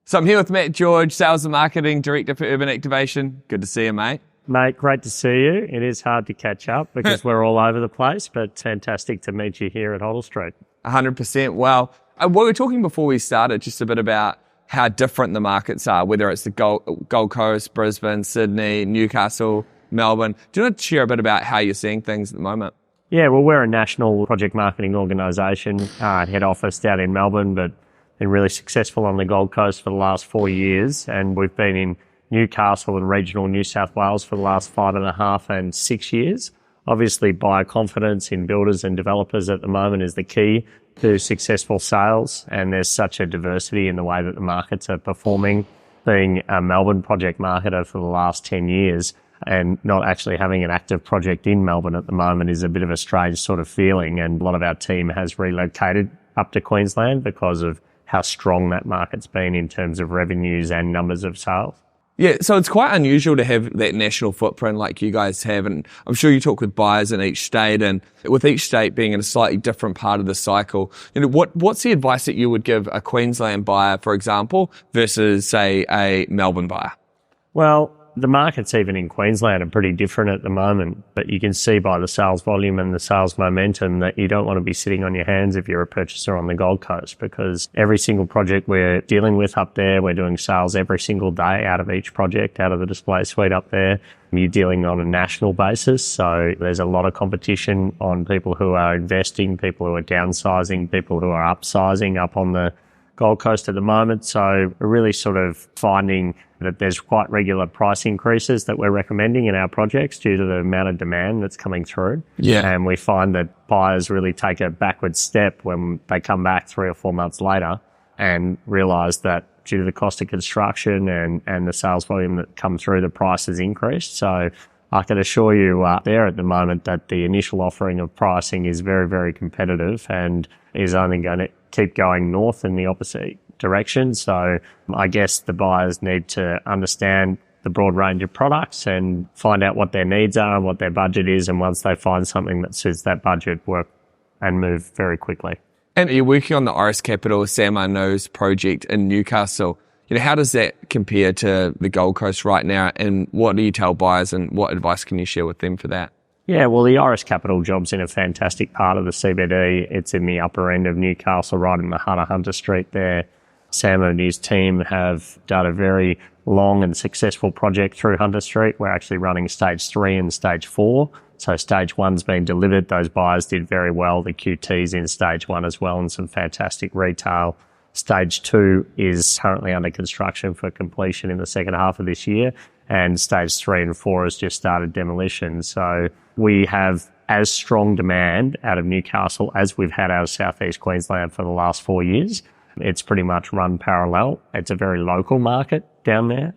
So I'm here with Matt George, Sales and Marketing Director for Urban Activation. Good to see you, mate. Mate, great to see you. It is hard to catch up because we're all over the place, but fantastic to meet you here at Hoddle Street. 100%. Well, we were talking before we started just a bit about how different the markets are, whether it's the Gold Coast, Brisbane, Sydney, Newcastle, Melbourne. Do you want to share a bit about how you're seeing things at the moment? Yeah, well, we're a national project marketing organisation, head office down in Melbourne, but been really successful on the Gold Coast for the last 4 years. And we've been in Newcastle and regional New South Wales for the last 5.5 and 6 years. Obviously, buyer confidence in builders and developers at the moment is the key to successful sales. And there's such a diversity in the way that the markets are performing. Being a Melbourne project marketer for the last 10 years and not actually having an active project in Melbourne at the moment is a bit of a strange sort of feeling. And a lot of our team has relocated up to Queensland because of how strong that market's been in terms of revenues and numbers of sales. Yeah, so it's quite unusual to have that national footprint like you guys have, and I'm sure you talk with buyers in each state, and with each state being in a slightly different part of the cycle, what's the advice that you would give a Queensland buyer, for example, versus, say, a Melbourne buyer? Well, the markets even in Queensland are pretty different at the moment, but you can see by the sales volume and the sales momentum that you don't want to be sitting on your hands if you're a purchaser on the Gold Coast, because every single project we're dealing with up there, we're doing sales every single day out of each project, out of the display suite up there. You're dealing on a national basis, so there's a lot of competition on people who are investing, people who are downsizing, people who are upsizing up on the Gold Coast at the moment. So we're really sort of finding that there's quite regular price increases that we're recommending in our projects due to the amount of demand that's coming through. Yeah. And we find that buyers really take a backward step when they come back 3 or 4 months later and realise that due to the cost of construction and the sales volume that come through, the price has increased. So I can assure you there at the moment that the initial offering of pricing is very, very competitive and is only going to keep going north in the opposite direction. So I guess the buyers need to understand the broad range of products and find out what their needs are and what their budget is. And once they find something that suits that budget, work and move very quickly. And you're working on the Iris Capital Sam Arnaud's project in Newcastle. How does that compare to the Gold Coast right now? And what do you tell buyers and what advice can you share with them for that? Yeah, well, the Iris Capital job's in a fantastic part of the CBD. It's in the upper end of Newcastle, right in the heart of Hunter Street there. Sam and his team have done a very long and successful project through Hunter Street. We're actually running stage 3 and stage 4. So stage 1's been delivered. Those buyers did very well. The QT's in stage 1 as well and some fantastic retail. Stage 2 is currently under construction for completion in the second half of this year. And stage 3 and 4 has just started demolition. So we have as strong demand out of Newcastle as we've had out of southeast Queensland for the last 4 years. It's pretty much run parallel. It's a very local market down there.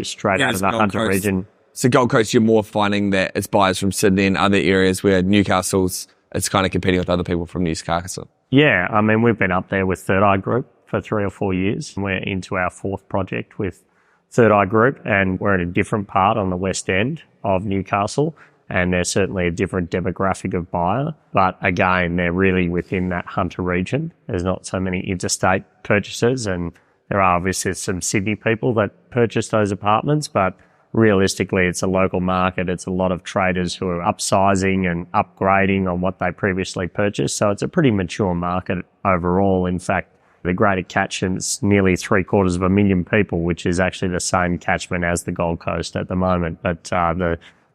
Straight out of the Hunter region. So Gold Coast, you're more finding that it's buyers from Sydney and other areas where it's kind of competing with other people from Newcastle. Yeah, I mean, we've been up there with Third Eye Group for 3 or 4 years. We're into our 4th project with Third Eye Group, and we're in a different part on the west end of Newcastle, and there's certainly a different demographic of buyer. But again, they're really within that Hunter region. There's not so many interstate purchasers, and there are obviously some Sydney people that purchase those apartments, but realistically, it's a local market. It's a lot of traders who are upsizing and upgrading on what they previously purchased. So it's a pretty mature market overall. In fact, the Greater Catchment's nearly 750,000 people, which is actually the same catchment as the Gold Coast at the moment. But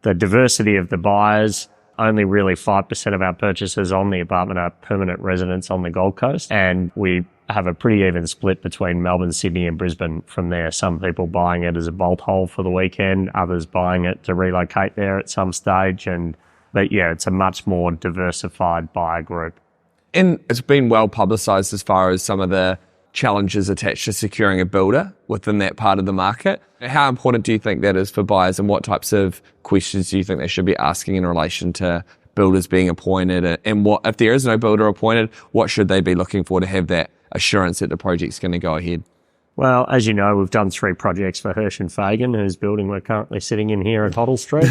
the diversity of the buyers, only really 5% of our purchases on the apartment are permanent residents on the Gold Coast. And we have a pretty even split between Melbourne, Sydney and Brisbane from there. Some people buying it as a bolt hole for the weekend, others buying it to relocate there at some stage. But yeah, it's a much more diversified buyer group. And it's been well publicised as far as some of the challenges attached to securing a builder within that part of the market. How important do you think that is for buyers, and what types of questions do you think they should be asking in relation to builders being appointed? And what, if there is no builder appointed, what should they be looking for to have that assurance that the project's going to go ahead? Well, as you know, we've done 3 projects for Hirsch and Fagan, whose building we're currently sitting in here at Hoddle Street.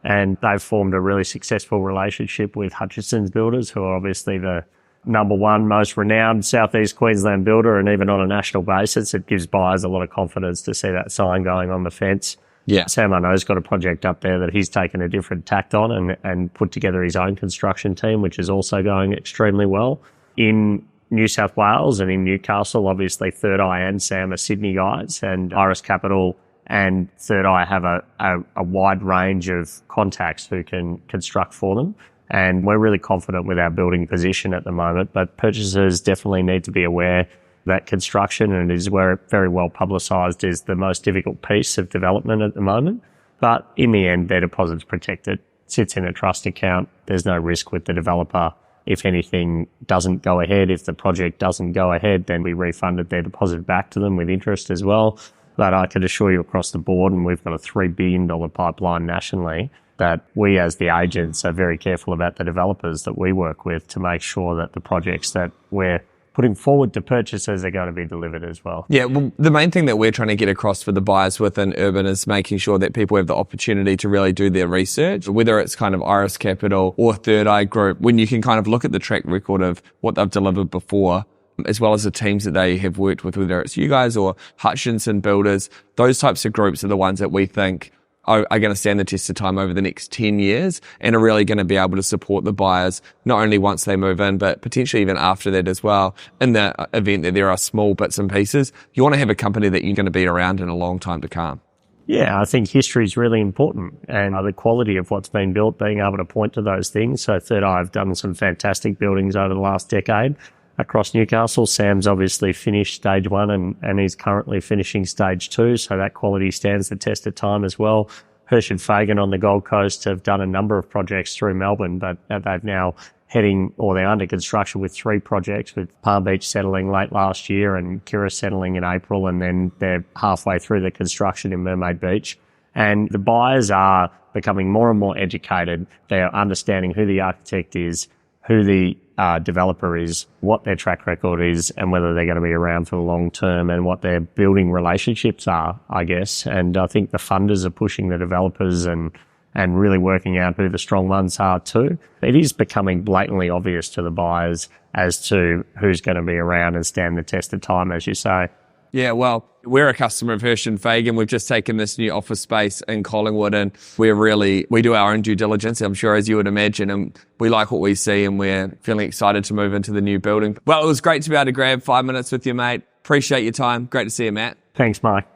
And they've formed a really successful relationship with Hutchinson's Builders, who are obviously the number one most renowned Southeast Queensland builder, and even on a national basis, it gives buyers a lot of confidence to see that sign going on the fence. Yeah. Sam, I know, has got a project up there that he's taken a different tact on and put together his own construction team, which is also going extremely well. In New South Wales and in Newcastle, obviously Third Eye and Sam are Sydney guys, and Iris Capital and Third Eye have a wide range of contacts who can construct for them. And we're really confident with our building position at the moment, but purchasers definitely need to be aware that construction, and it is where very well publicised, is the most difficult piece of development at the moment. But in the end, their deposit's protected, sits in a trust account. There's no risk with the developer. If anything doesn't go ahead, if the project doesn't go ahead, then we refunded their deposit back to them with interest as well. But I can assure you across the board, and we've got a $3 billion pipeline nationally, that we as the agents are very careful about the developers that we work with to make sure that the projects that we're putting forward to purchasers are going to be delivered as well. Yeah, well, the main thing that we're trying to get across for the buyers within Urban is making sure that people have the opportunity to really do their research, whether it's kind of Iris Capital or Third Eye Group, when you can kind of look at the track record of what they've delivered before, as well as the teams that they have worked with, whether it's you guys or Hutchinson Builders. Those types of groups are the ones that we think are going to stand the test of time over the next 10 years and are really going to be able to support the buyers, not only once they move in, but potentially even after that as well. In the event that there are small bits and pieces, you want to have a company that you're going to be around in a long time to come. Yeah, I think history is really important, and the quality of what's been built, being able to point to those things. So Third Eye have done some fantastic buildings over the last decade across Newcastle. Sam's obviously finished stage one and he's currently finishing stage two. So that quality stands the test of time as well. Hirsch and Fagan on the Gold Coast have done a number of projects through Melbourne, but they've now they're under construction with 3 projects, with Palm Beach settling late last year and Kira settling in April. And then they're halfway through the construction in Mermaid Beach. And the buyers are becoming more and more educated. They're understanding who the architect is, who the developer is, what their track record is, and whether they're going to be around for the long term, and what their building relationships are, I guess. And I think the funders are pushing the developers and really working out who the strong ones are too. It is becoming blatantly obvious to the buyers as to who's going to be around and stand the test of time, as you say. Yeah, well, we're a customer of Hirsch and Fagan. We've just taken this new office space in Collingwood, and we do our own due diligence, I'm sure, as you would imagine, and we like what we see, and we're feeling excited to move into the new building. Well, it was great to be able to grab 5 minutes with you, mate. Appreciate your time. Great to see you, Matt. Thanks, Mike.